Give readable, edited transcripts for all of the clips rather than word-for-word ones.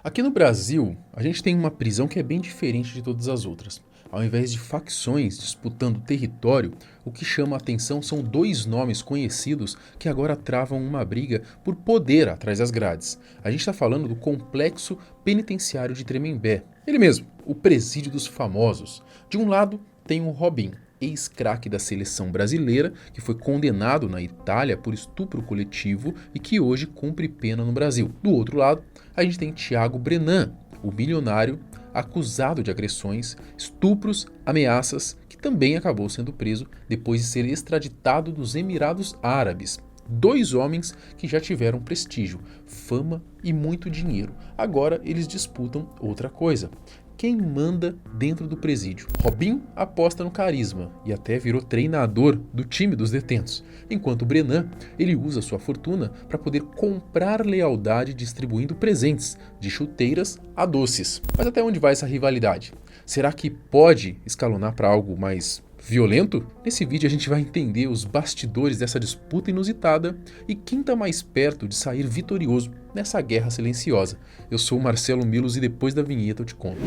Aqui no Brasil, a gente tem uma prisão que é bem diferente de todas as outras. Ao invés de facções disputando território, o que chama a atenção são dois nomes conhecidos que agora travam uma briga por poder atrás das grades. A gente está falando do Complexo Penitenciário de Tremembé. Ele mesmo, o Presídio dos Famosos. De um lado, tem o Robinho, ex-craque da seleção brasileira, que foi condenado na Itália por estupro coletivo e que hoje cumpre pena no Brasil. Do outro lado, a gente tem Thiago Brenan, o milionário acusado de agressões, estupros, ameaças, que também acabou sendo preso depois de ser extraditado dos Emirados Árabes. Dois homens que já tiveram prestígio, fama e muito dinheiro. Agora eles disputam outra coisa. Quem manda dentro do presídio? Robinho aposta no carisma e até virou treinador do time dos detentos, enquanto Brenan ele usa sua fortuna para poder comprar lealdade distribuindo presentes, de chuteiras a doces. Mas até onde vai essa rivalidade? Será que pode escalonar para algo mais violento? Nesse vídeo a gente vai entender os bastidores dessa disputa inusitada e quem está mais perto de sair vitorioso nessa guerra silenciosa. Eu sou o Marcelo Milos e depois da vinheta eu te conto.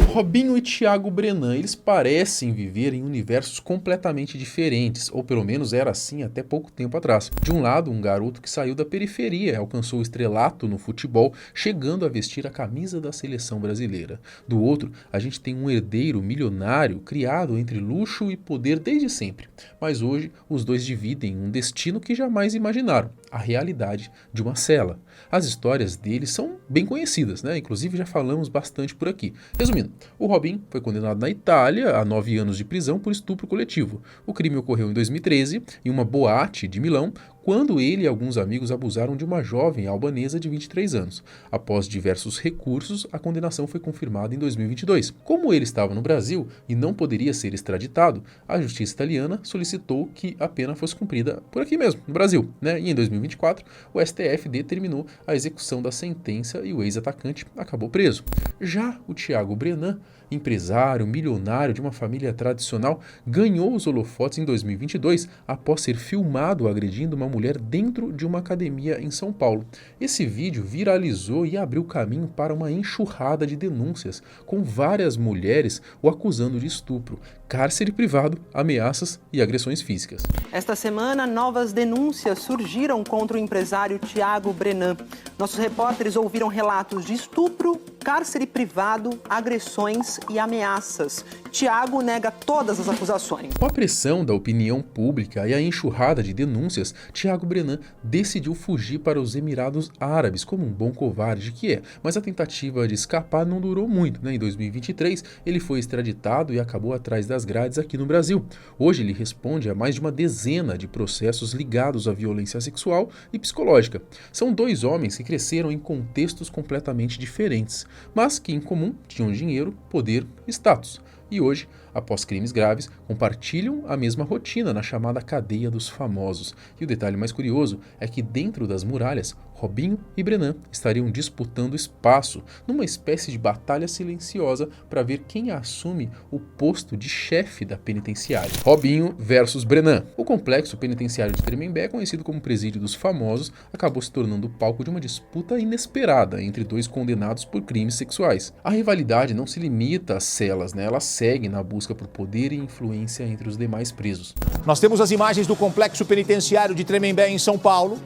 Robinho e Thiago Brenan, eles parecem viver em universos completamente diferentes, ou pelo menos era assim até pouco tempo atrás. De um lado, um garoto que saiu da periferia e alcançou o estrelato no futebol, chegando a vestir a camisa da seleção brasileira. Do outro, a gente tem um herdeiro milionário criado entre luxo e poder desde sempre. Mas hoje, os dois dividem um destino que jamais imaginaram, a realidade de uma cela. As histórias deles são bem conhecidas, né? Inclusive já falamos bastante por aqui. Resumindo, o Robinho foi condenado na Itália a 9 anos de prisão por estupro coletivo. O crime ocorreu em 2013, em uma boate de Milão, quando ele e alguns amigos abusaram de uma jovem albanesa de 23 anos. Após diversos recursos, a condenação foi confirmada em 2022. Como ele estava no Brasil e não poderia ser extraditado, a justiça italiana solicitou que a pena fosse cumprida por aqui mesmo, no Brasil, né? E em 2024, o STF determinou a execução da sentença e o ex-atacante acabou preso. Já o Thiago Brenan, empresário, milionário de uma família tradicional, ganhou os holofotes em 2022 após ser filmado agredindo uma mulher dentro de uma academia em São Paulo. Esse vídeo viralizou e abriu caminho para uma enxurrada de denúncias, com várias mulheres o acusando de estupro, cárcere privado, ameaças e agressões físicas. Esta semana, novas denúncias surgiram contra o empresário Thiago Brenan. Nossos repórteres ouviram relatos de estupro, cárcere privado, agressões e ameaças. Thiago nega todas as acusações. Com a pressão da opinião pública e a enxurrada de denúncias, Thiago Brenan decidiu fugir para os Emirados Árabes, como um bom covarde que é. Mas a tentativa de escapar não durou muito, né? Em 2023, ele foi extraditado e acabou atrás das grades aqui no Brasil. Hoje ele responde a mais de uma dezena de processos ligados à violência sexual e psicológica. São dois homens que cresceram em contextos completamente diferentes, mas que em comum tinham dinheiro, poder e status. E hoje, após crimes graves, compartilham a mesma rotina na chamada cadeia dos famosos. E o detalhe mais curioso é que dentro das muralhas, Robinho e Brenan estariam disputando espaço numa espécie de batalha silenciosa para ver quem assume o posto de chefe da penitenciária. Robinho versus Brenan. O complexo penitenciário de Tremembé, conhecido como Presídio dos Famosos, acabou se tornando palco de uma disputa inesperada entre dois condenados por crimes sexuais. A rivalidade não se limita às celas, né? Ela segue na busca por poder e influência entre os demais presos. Nós temos as imagens do complexo penitenciário de Tremembé em São Paulo.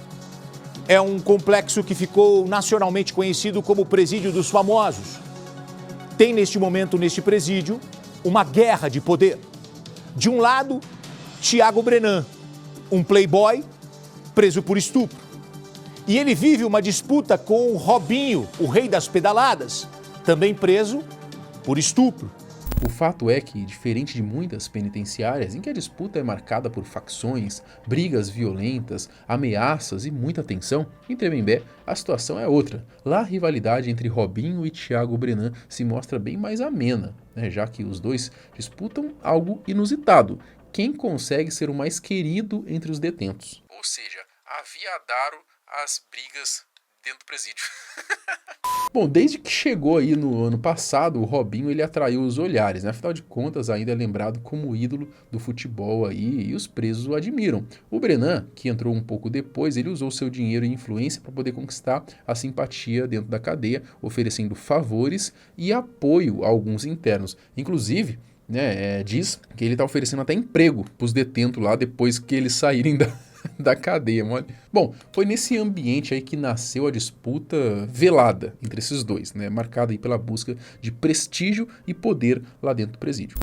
É um complexo que ficou nacionalmente conhecido como Presídio dos Famosos. Tem neste momento, neste presídio, uma guerra de poder. De um lado, Thiago Brenan, um playboy preso por estupro. E ele vive uma disputa com o Robinho, o rei das pedaladas, também preso por estupro. O fato é que, diferente de muitas penitenciárias em que a disputa é marcada por facções, brigas violentas, ameaças e muita tensão, em Tremembé a situação é outra. Lá a rivalidade entre Robinho e Thiago Brenan se mostra bem mais amena, né, já que os dois disputam algo inusitado. Quem consegue ser o mais querido entre os detentos? Ou seja, havia a dar as brigas dentro do presídio. Bom, desde que chegou aí no ano passado, o Robinho ele atraiu os olhares, né? Afinal de contas, ainda é lembrado como ídolo do futebol aí e os presos o admiram. O Brenan, que entrou um pouco depois, ele usou seu dinheiro e influência para poder conquistar a simpatia dentro da cadeia, oferecendo favores e apoio a alguns internos. Inclusive, né, diz que ele está oferecendo até emprego para os detentos lá depois que eles saírem da cadeia, mole. Bom, foi nesse ambiente aí que nasceu a disputa velada entre esses dois, né? Marcada aí pela busca de prestígio e poder lá dentro do presídio.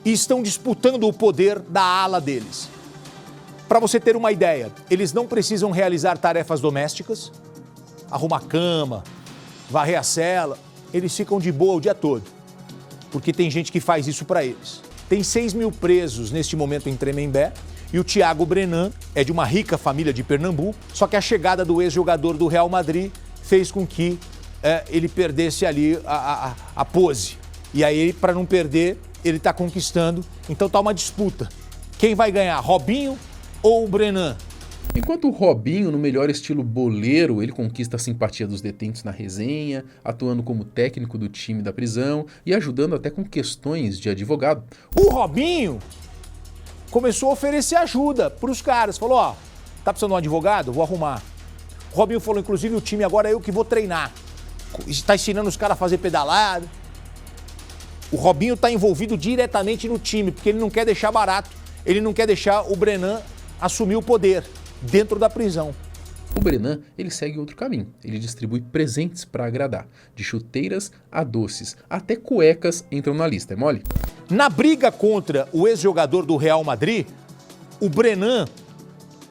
E estão disputando o poder da ala deles. Para você ter uma ideia, eles não precisam realizar tarefas domésticas, arrumar cama, varrer a cela, eles ficam de boa o dia todo, porque tem gente que faz isso para eles. Tem 6 mil presos neste momento em Tremembé, e o Thiago Brenan é de uma rica família de Pernambuco, só que a chegada do ex-jogador do Real Madrid fez com que ele perdesse ali a pose. E aí, para não perder, ele está conquistando. Então tá uma disputa. Quem vai ganhar, Robinho ou o Brenan? Enquanto o Robinho, no melhor estilo boleiro, ele conquista a simpatia dos detentos na resenha, atuando como técnico do time da prisão e ajudando até com questões de advogado. O Robinho começou a oferecer ajuda para os caras. Falou, ó, tá precisando de um advogado? Vou arrumar. O Robinho falou, inclusive, o time agora é eu que vou treinar. Está ensinando os caras a fazer pedalada. O Robinho está envolvido diretamente no time, porque ele não quer deixar barato. Ele não quer deixar o Brenan assumir o poder dentro da prisão. O Brenan, ele segue outro caminho. Ele distribui presentes para agradar. De chuteiras a doces, até cuecas entram na lista, é mole? Na briga contra o ex-jogador do Real Madrid, o Brenan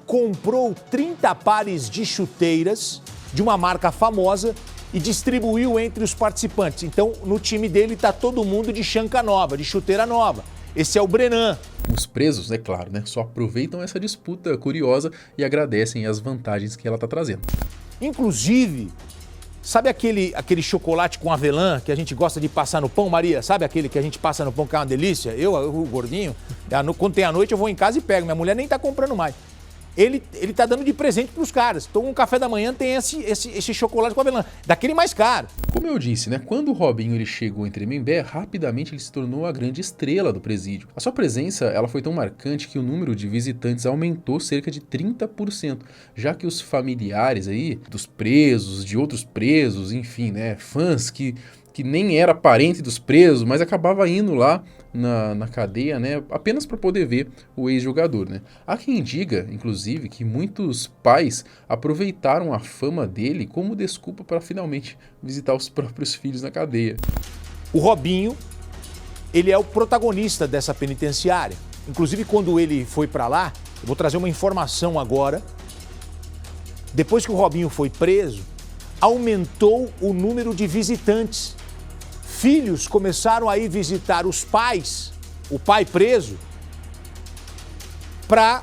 comprou 30 pares de chuteiras de uma marca famosa e distribuiu entre os participantes. Então, no time dele está todo mundo de chanca nova, de chuteira nova. Esse é o Brenan. Os presos, é claro, né, só aproveitam essa disputa curiosa e agradecem as vantagens que ela está trazendo. Inclusive, sabe aquele chocolate com avelã que a gente gosta de passar no pão, Maria? Sabe aquele que a gente passa no pão que é uma delícia? O gordinho, quando tem a noite eu vou em casa e pego. Minha mulher nem tá comprando mais. Ele tá dando de presente pros caras. Então, um café da manhã tem esse chocolate com avelã, daquele mais caro. Como eu disse, né, quando o Robinho ele chegou em Tremembé, rapidamente ele se tornou a grande estrela do presídio. A sua presença ela foi tão marcante que o número de visitantes aumentou cerca de 30%, já que os familiares aí dos presos, de outros presos, enfim, né, fãs que nem era parente dos presos, mas acabava indo lá na cadeia, né, apenas para poder ver o ex-jogador, né. Há quem diga, inclusive, que muitos pais aproveitaram a fama dele como desculpa para finalmente visitar os próprios filhos na cadeia. O Robinho, ele é o protagonista dessa penitenciária. Inclusive, quando ele foi para lá, eu vou trazer uma informação agora. Depois que o Robinho foi preso, aumentou o número de visitantes. Filhos começaram a ir visitar os pais, o pai preso, para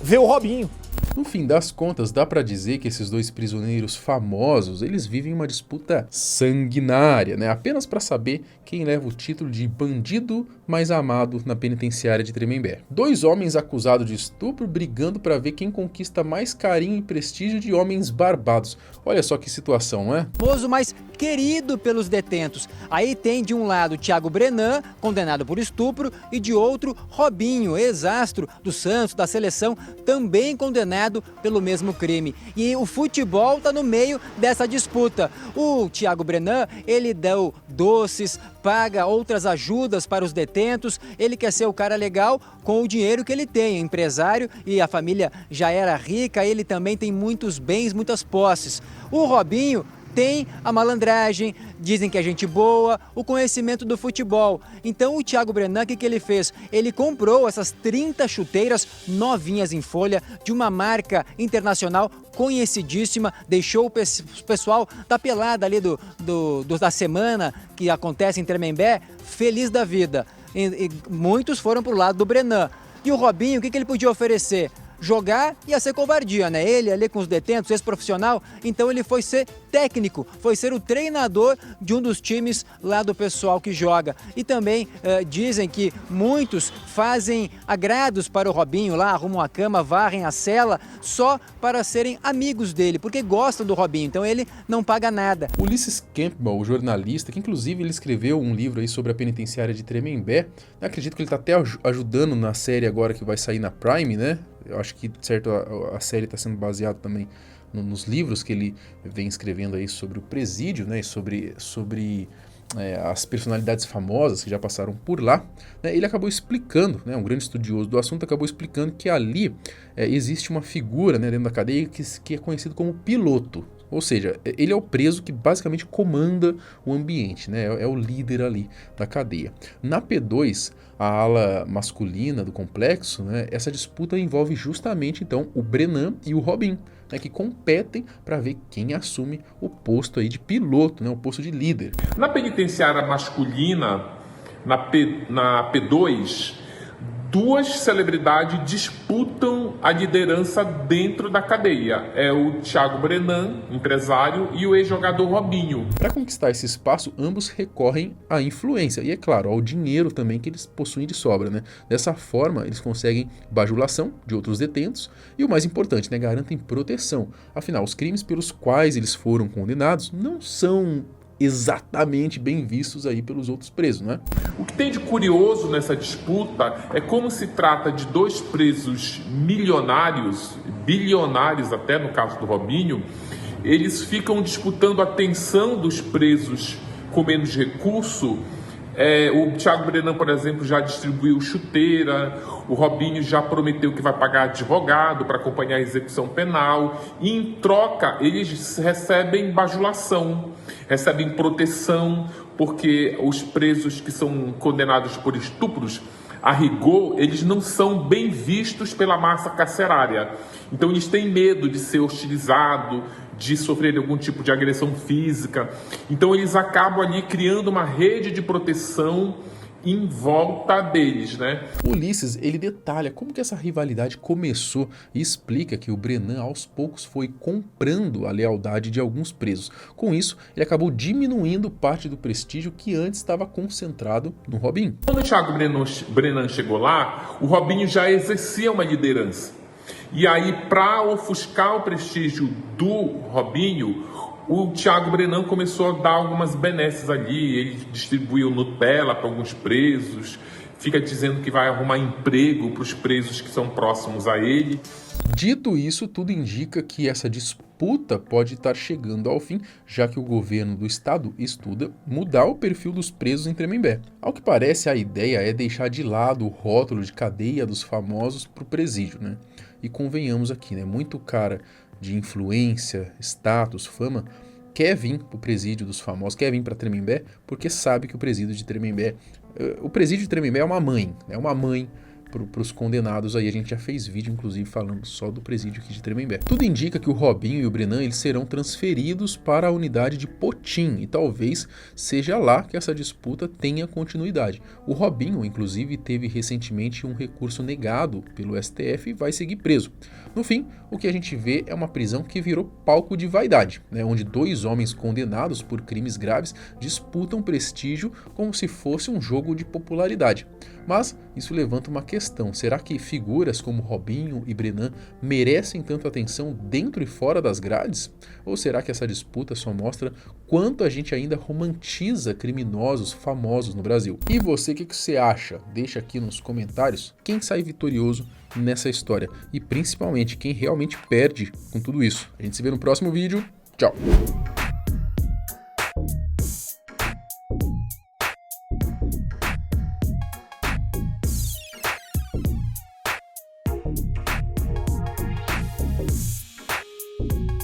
ver o Robinho. No fim das contas, dá pra dizer que esses dois prisioneiros famosos, eles vivem uma disputa sanguinária, né? Apenas pra saber quem leva o título de bandido mais amado na penitenciária de Tremembé. Dois homens acusados de estupro brigando pra ver quem conquista mais carinho e prestígio de homens barbados. Olha só que situação, não é? Famoso, mas querido pelos detentos. Aí tem de um lado Thiago Brenan, condenado por estupro, e de outro Robinho, ex-astro do Santos, da seleção, também condenado pelo mesmo crime. E o futebol está no meio dessa disputa. O Thiago Brenan, ele deu doces, paga outras ajudas para os detentos, ele quer ser o cara legal com o dinheiro que ele tem, empresário, e a família já era rica, ele também tem muitos bens, muitas posses. O Robinho tem a malandragem, dizem que é gente boa, o conhecimento do futebol. Então o Thiago Brenan, o que ele fez? Ele comprou essas 30 chuteiras novinhas em folha de uma marca internacional conhecidíssima, deixou o pessoal da pelada ali da semana que acontece em Tremembé feliz da vida. E muitos foram para o lado do Brenan. E o Robinho, o que ele podia oferecer? jogar ia ser covardia, né? Ele ali com os detentos, ex-profissional, então ele foi ser técnico, foi ser o treinador de um dos times lá do pessoal que joga. E também dizem que muitos fazem agrados para o Robinho lá, arrumam a cama, varrem a cela, só para serem amigos dele, porque gostam do Robinho, então ele não paga nada. Ulysses Campbell, o jornalista, que inclusive ele escreveu um livro aí sobre a penitenciária de Tremembé, acredito que ele está até ajudando na série agora que vai sair na Prime, né? Eu acho que, certo, a série está sendo baseada também nos livros que ele vem escrevendo aí sobre o presídio, né? E sobre as personalidades famosas que já passaram por lá, né? Ele acabou explicando, né? Um grande estudioso do assunto acabou explicando que ali existe uma figura, né, dentro da cadeia que é conhecido como piloto. Ou seja, ele é o preso que basicamente comanda o ambiente, né? É o líder ali da cadeia. Na P2, a ala masculina do complexo, né, essa disputa envolve justamente então o Brenan e o Robinho, né, que competem para ver quem assume o posto aí de piloto, né, o posto de líder. Na penitenciária masculina, na P2, duas celebridades disputam a liderança dentro da cadeia. É o Thiago Brenan, empresário, e o ex-jogador Robinho. Para conquistar esse espaço, ambos recorrem à influência e, é claro, ao dinheiro também que eles possuem de sobra, né? Dessa forma, eles conseguem bajulação de outros detentos e, o mais importante, né, garantem proteção. Afinal, os crimes pelos quais eles foram condenados não são exatamente bem vistos aí pelos outros presos, né? O que tem de curioso nessa disputa é como se trata de dois presos milionários, bilionários até no caso do Robinho, eles ficam disputando a atenção dos presos com menos recurso. O Thiago Brenan, por exemplo, já distribuiu chuteira, o Robinho já prometeu que vai pagar advogado para acompanhar a execução penal, e em troca eles recebem bajulação, recebem proteção, porque os presos que são condenados por estupros, a rigor, eles não são bem vistos pela massa carcerária. Então eles têm medo de ser hostilizado, de sofrer algum tipo de agressão física. Então eles acabam ali criando uma rede de proteção em volta deles, né? O Ulysses, ele detalha como que essa rivalidade começou e explica que o Brenan aos poucos foi comprando a lealdade de alguns presos. Com isso, ele acabou diminuindo parte do prestígio que antes estava concentrado no Robinho. Quando o Thiago Brenan chegou lá, o Robinho já exercia uma liderança. E aí, para ofuscar o prestígio do Robinho, o Thiago Brenan começou a dar algumas benesses ali. Ele distribuiu Nutella para alguns presos, fica dizendo que vai arrumar emprego para os presos que são próximos a ele. Dito isso, tudo indica que essa disputa pode estar chegando ao fim, já que o governo do estado estuda mudar o perfil dos presos em Tremembé. Ao que parece, a ideia é deixar de lado o rótulo de cadeia dos famosos para o presídio, né? E convenhamos aqui, né? Muito cara de influência, status, fama, quer vir para o presídio dos famosos, quer vir para Tremembé, porque sabe que o presídio de Tremembé é uma mãe, né? Uma mãe para os condenados aí. A gente já fez vídeo, inclusive, falando só do presídio aqui de Tremembé. Tudo indica que o Robinho e o Brenan eles serão transferidos para a unidade de Potim, e talvez seja lá que essa disputa tenha continuidade. O Robinho, inclusive, teve recentemente um recurso negado pelo STF e vai seguir preso. No fim, o que a gente vê é uma prisão que virou palco de vaidade, né, onde dois homens condenados por crimes graves disputam prestígio como se fosse um jogo de popularidade. Mas isso levanta uma questão: será que figuras como Robinho e Brenan merecem tanta atenção dentro e fora das grades? Ou será que essa disputa só mostra quanto a gente ainda romantiza criminosos famosos no Brasil? E você, o que você acha? Deixa aqui nos comentários quem sai vitorioso nessa história e principalmente quem realmente perde com tudo isso. A gente se vê no próximo vídeo. Tchau!